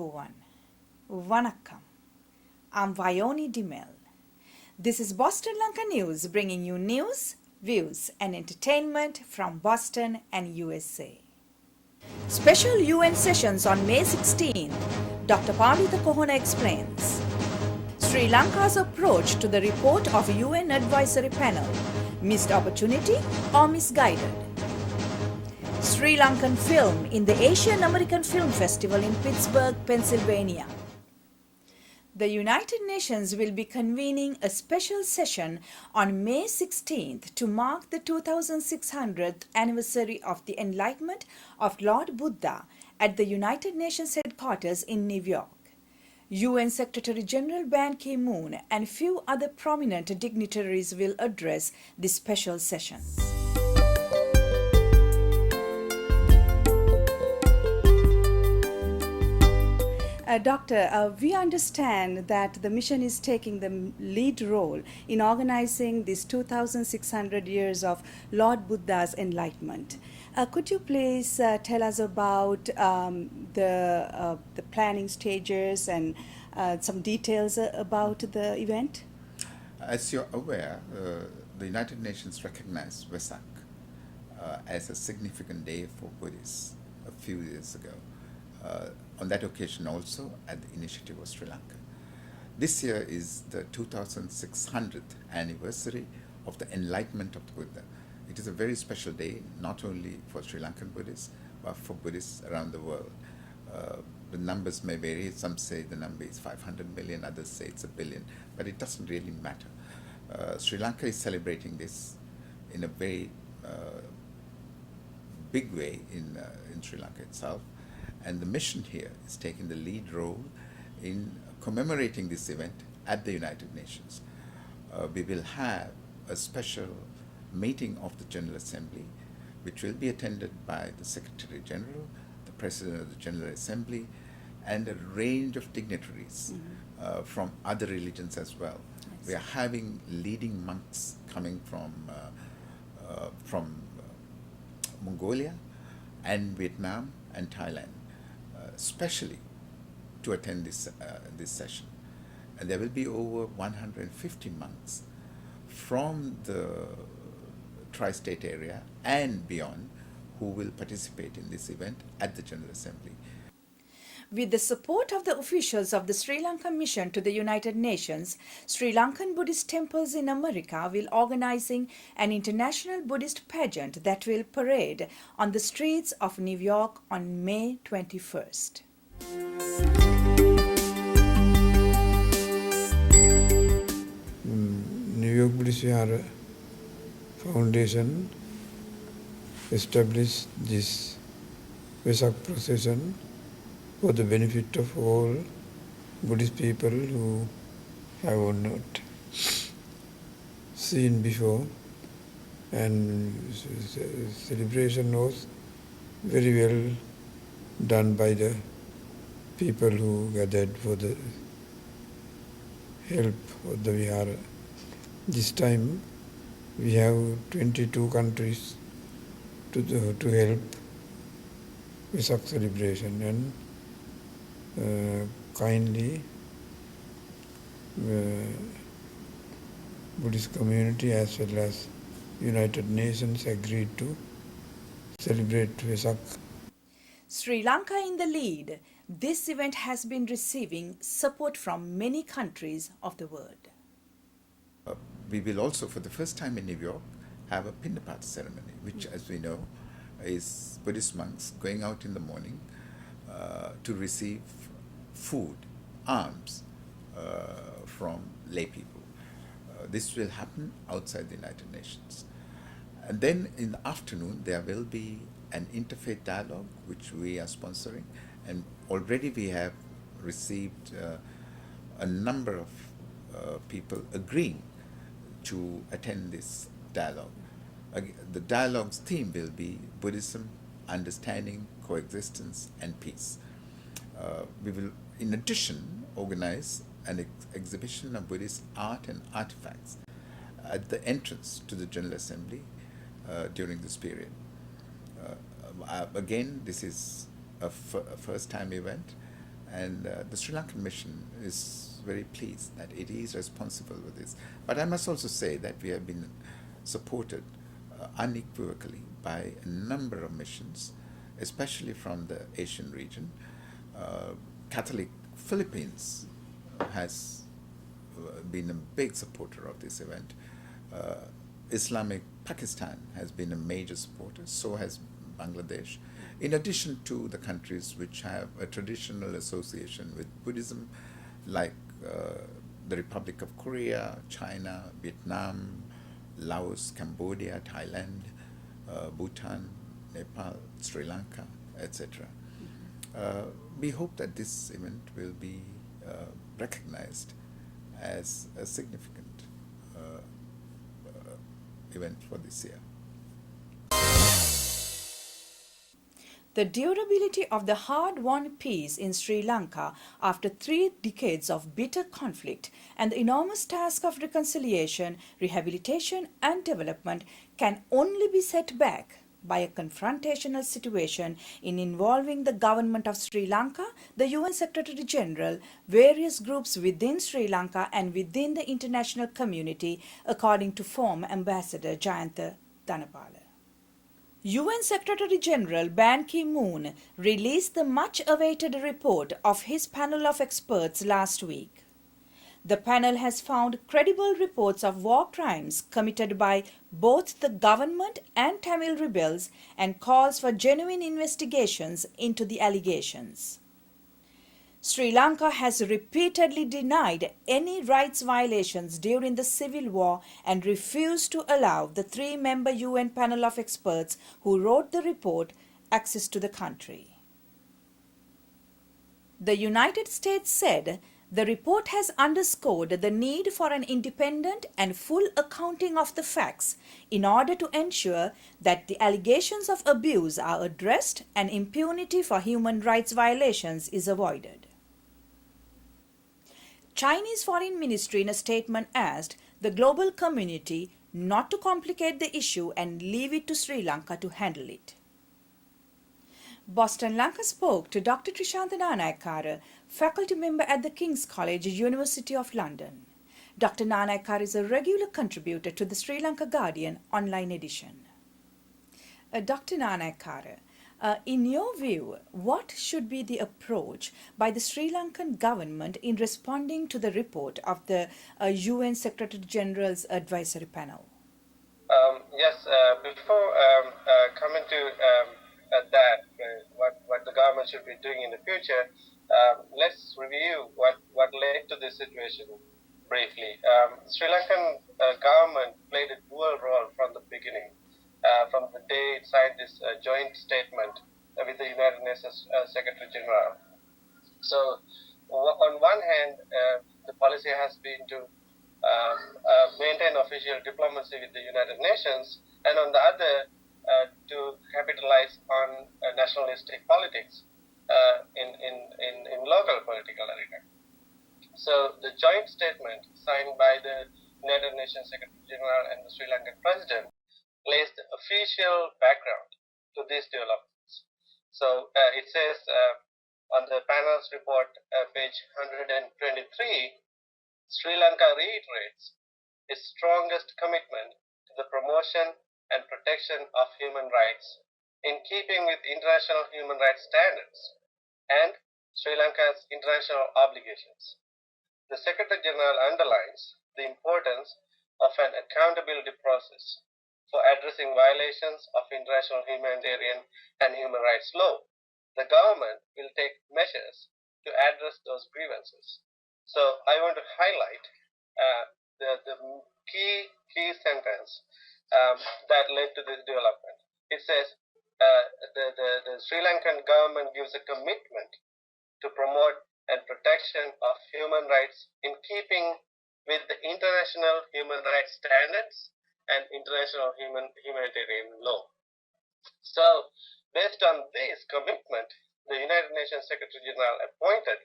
everyone. Vanakkam. I'm Vayoni Dimel. This is Boston Lanka News, bringing you news, views, and entertainment from Boston and USA. Special UN sessions on May 16. Dr. Pavita Kohona explains. Sri Lanka's approach to the report of UN Advisory Panel. Missed opportunity or misguided? Sri Lankan film in the Asian American Film Festival in Pittsburgh, Pennsylvania. The United Nations will be convening a special session on May 16th to mark the 2600th anniversary of the enlightenment of Lord Buddha at the United Nations headquarters in New York. UN Secretary General Ban Ki-moon and few other prominent dignitaries will address this special session. Doctor, we understand that the mission is taking the lead role in organizing this 2,600 years of Lord Buddha's enlightenment. Could you please tell us about the planning stages and some details about the event? As you're aware, the United Nations recognized Vesak as a significant day for Buddhists a few years ago. On that occasion also at the initiative of Sri Lanka. This year is the 2600th anniversary of the enlightenment of the Buddha. It is a very special day, not only for Sri Lankan Buddhists, but for Buddhists around the world. The numbers may vary. Some say the number is 500 million, others say it's 1 billion, but it doesn't really matter. Sri Lanka is celebrating this in a very big way in Sri Lanka itself. And the mission here is taking the lead role in commemorating this event at the United Nations. We will have a special meeting of the General Assembly, which will be attended by the Secretary General, the President of the General Assembly, and a range of dignitaries from other religions as well. We are having leading monks coming from Mongolia and Vietnam and Thailand, especially to attend this session. And there will be over 150 monks from the tri-state area and beyond who will participate in this event at the General Assembly. With the support of the officials of the Sri Lankan mission to the United Nations, Sri Lankan Buddhist temples in America will organizing an international Buddhist pageant that will parade on the streets of New York on May 21st. New York Buddhist Vihara Foundation established this Vesak procession for the benefit of all Buddhist people who have not seen before, and celebration was very well done by the people who gathered for the help of the Vihara. This time we have 22 countries to help Vesak celebration, and kindly Buddhist community as well as United Nations agreed to celebrate Vesak. Sri Lanka in the lead, this event has been receiving support from many countries of the world. We will also, for the first time in New York, have a Pindapat ceremony, which, as we know, is Buddhist monks going out in the morning to receive food, alms from lay people. This will happen outside the United Nations. And then in the afternoon, there will be an interfaith dialogue, which we are sponsoring. And already we have received a number of people agreeing to attend this dialogue. The dialogue's theme will be Buddhism, understanding, coexistence, and peace. We will, in addition, organize an exhibition of Buddhist art and artifacts at the entrance to the General Assembly during this period. Again, this is a first-time event, And the Sri Lankan mission is very pleased that it is responsible for this. But I must also say that we have been supported unequivocally by a number of missions, especially from the Asian region. Catholic Philippines has been a big supporter of this event. Islamic Pakistan has been a major supporter, so has Bangladesh, in addition to the countries which have a traditional association with Buddhism, like the Republic of Korea, China, Vietnam, Laos, Cambodia, Thailand, Bhutan, Nepal, Sri Lanka, etc. We hope that this event will be recognized as a significant event for this year. The durability of the hard-won peace in Sri Lanka after 3 decades of bitter conflict and the enormous task of reconciliation, rehabilitation and development can only be set back by a confrontational situation involving the government of Sri Lanka, the UN Secretary General, various groups within Sri Lanka and within the international community, according to former Ambassador Jayantha Dhanapala. UN Secretary General Ban Ki-moon released the much-awaited report of his panel of experts last week. The panel has found credible reports of war crimes committed by both the government and Tamil rebels and calls for genuine investigations into the allegations. Sri Lanka has repeatedly denied any rights violations during the civil war and refused to allow the 3-member UN panel of experts who wrote the report access to the country. The United States said the report has underscored the need for an independent and full accounting of the facts in order to ensure that the allegations of abuse are addressed and impunity for human rights violations is avoided. Chinese Foreign Ministry in a statement asked the global community not to complicate the issue and leave it to Sri Lanka to handle it. Boston Lanka spoke to Dr. Trishantha Nanayakkara, faculty member at the King's College, University of London. Dr. Nanayakkara is a regular contributor to the Sri Lanka Guardian online edition. Dr. Nanayakkara, in your view, what should be the approach by the Sri Lankan government in responding to the report of the UN Secretary General's advisory panel? Yes, before coming to that, what the government should be doing in the future, let's review what led to this situation briefly. Sri Lankan government played a dual role from the beginning, from the day it signed this joint statement with the United Nations Secretary General. So, on one hand, the policy has been to maintain official diplomacy with the United Nations, and on the other, to capitalize on nationalistic politics in local political arena. So the joint statement signed by the United Nations Secretary General and the Sri Lankan President lays the official background to these developments. So it says on the panel's report, page 123, Sri Lanka reiterates its strongest commitment to the promotion and protection of human rights in keeping with international human rights standards and Sri Lanka's international obligations. The Secretary General underlines the importance of an accountability process for addressing violations of international humanitarian and human rights law. The government will take measures to address those grievances. So I want to highlight the key sentence that led to this development. It says the Sri Lankan government gives a commitment to promote and protection of human rights in keeping with the international human rights standards and international humanitarian law. So, based on this commitment, the United Nations Secretary General appointed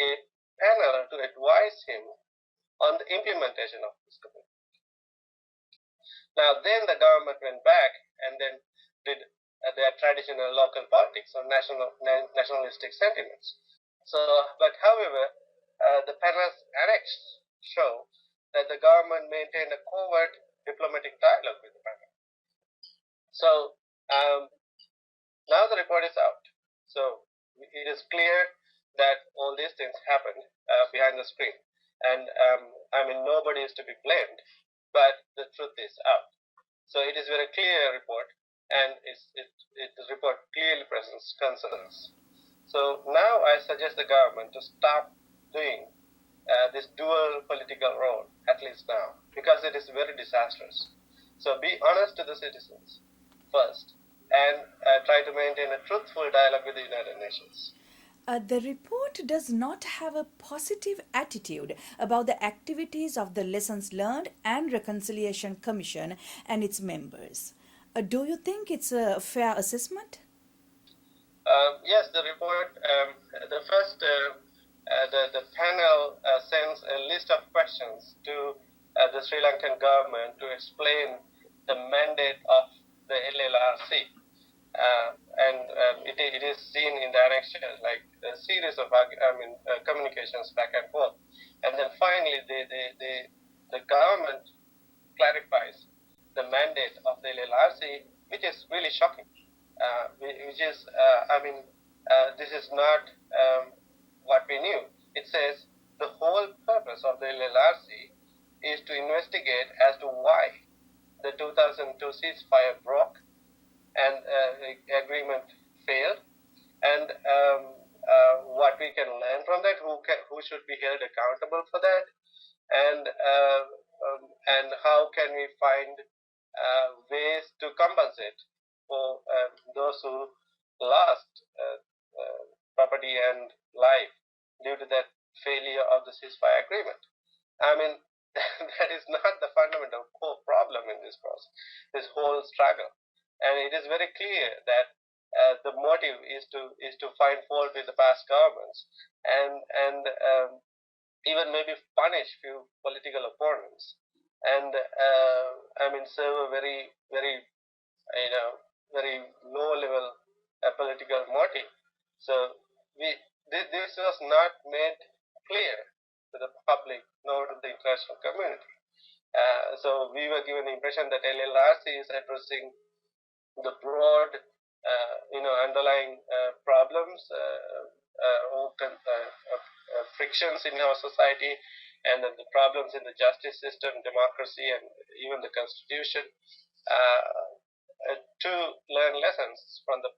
a panel to advise him on the implementation of this commitment. Now, then the government went back and then did their traditional local politics or nationalistic sentiments. So, but however, the Penal's annex show that the government maintained a covert diplomatic dialogue with the Penal. So now the report is out. So it is clear that all these things happened behind the screen, and I mean nobody is to be blamed, but the truth is out. So it is very clear report, and the report clearly presents concerns. So now I suggest the government to stop doing this dual political role, at least now, because it is very disastrous. So be honest to the citizens first, and try to maintain a truthful dialogue with the United Nations. The report does not have a positive attitude about the activities of the Lessons Learned and Reconciliation Commission and its members. Do you think it's a fair assessment? Yes, the report, the first, the panel sends a list of questions to the Sri Lankan government to explain the mandate of the LLRC. It is seen in the annexure like a series of communications back and forth, and then finally the government clarifies the mandate of the LLRC, which is really shocking. This is not what we knew. It says the whole purpose of the LLRC is to investigate as to why the 2002 ceasefire broke and the agreement failed, and what we can learn from that, who should be held accountable for that, and how can we find ways to compensate for those who lost property and life due to that failure of the ceasefire agreement. I mean, that is not the fundamental core problem in this process, this whole struggle. And it is very clear that the motive is to find fault with the past governments and even maybe punish few political opponents, and serve a very very low level political motive. So this was not made clear to the public nor to the international community. So we were given the impression that LLRC is addressing the broad, underlying problems or frictions in our society, and the problems in the justice system, democracy, and even the constitution, to learn lessons from the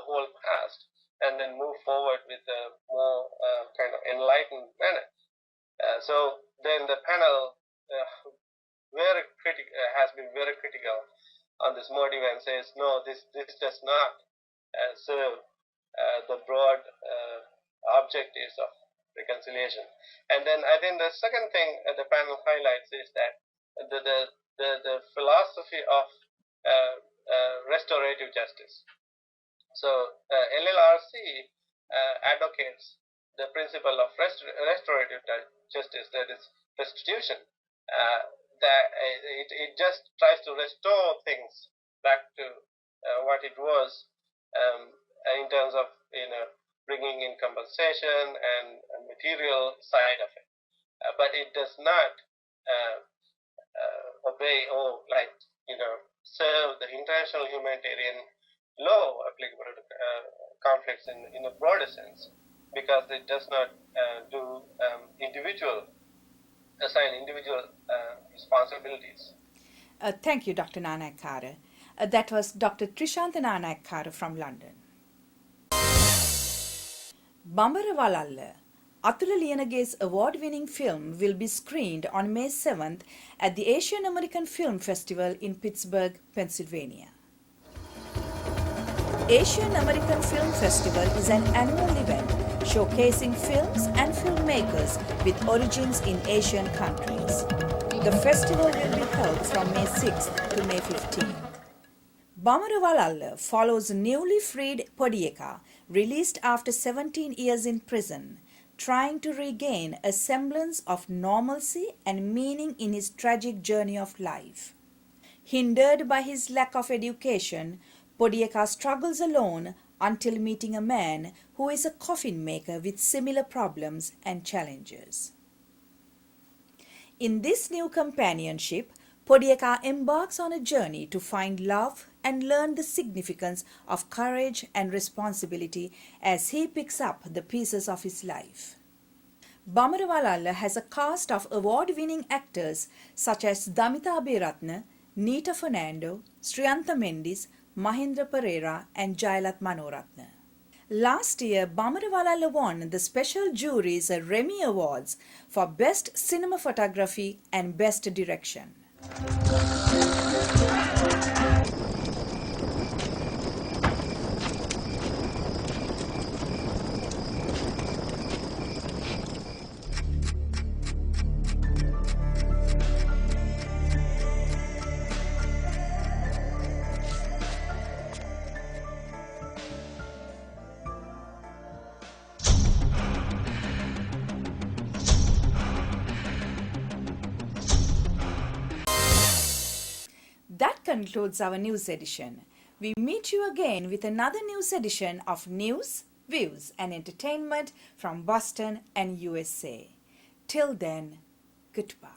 whole past, and then move forward with a more kind of enlightened manner. So then the panel has been very critical on this motive and says, no, this does not serve the broad objectives of reconciliation. And then I think the second thing the panel highlights is that the philosophy of restorative justice. So LLRC advocates the principle of restorative justice, that is restitution. That it just tries to restore things back to what it was in terms of bringing in compensation and material side of it, but it does not obey or serve the international humanitarian law applicable to conflicts in a broader sense, because it does not assign individual responsibilities. Thank you, Dr. Nanayakkara. That was Dr. Trishantha Nanayakkara from London. Bambara Walalla, Athula Liyanaga's award-winning film will be screened on May 7th at the Asian American Film Festival in Pittsburgh, Pennsylvania. Asian American Film Festival is an annual event showcasing films and filmmakers with origins in Asian countries. The festival will be held from May 6th to May 15th. Bambara Walalla follows newly freed Podiyeka, released after 17 years in prison, trying to regain a semblance of normalcy and meaning in his tragic journey of life. Hindered by his lack of education, Podiyeka struggles alone until meeting a man who is a coffin maker with similar problems and challenges. In this new companionship, Podieka embarks on a journey to find love and learn the significance of courage and responsibility as he picks up the pieces of his life. Bamarawalala has a cast of award-winning actors such as Damita Aberatna, Nita Fernando, Srianta Mendis, Mahindra Pereira and Jayalat Manoratna. Last year, Bamarawalala won the Special Jury's Remy Awards for Best Cinema Photography and Best Direction. That concludes our news edition. We meet you again with another news edition of news, views and entertainment from Boston and USA. Till then, goodbye.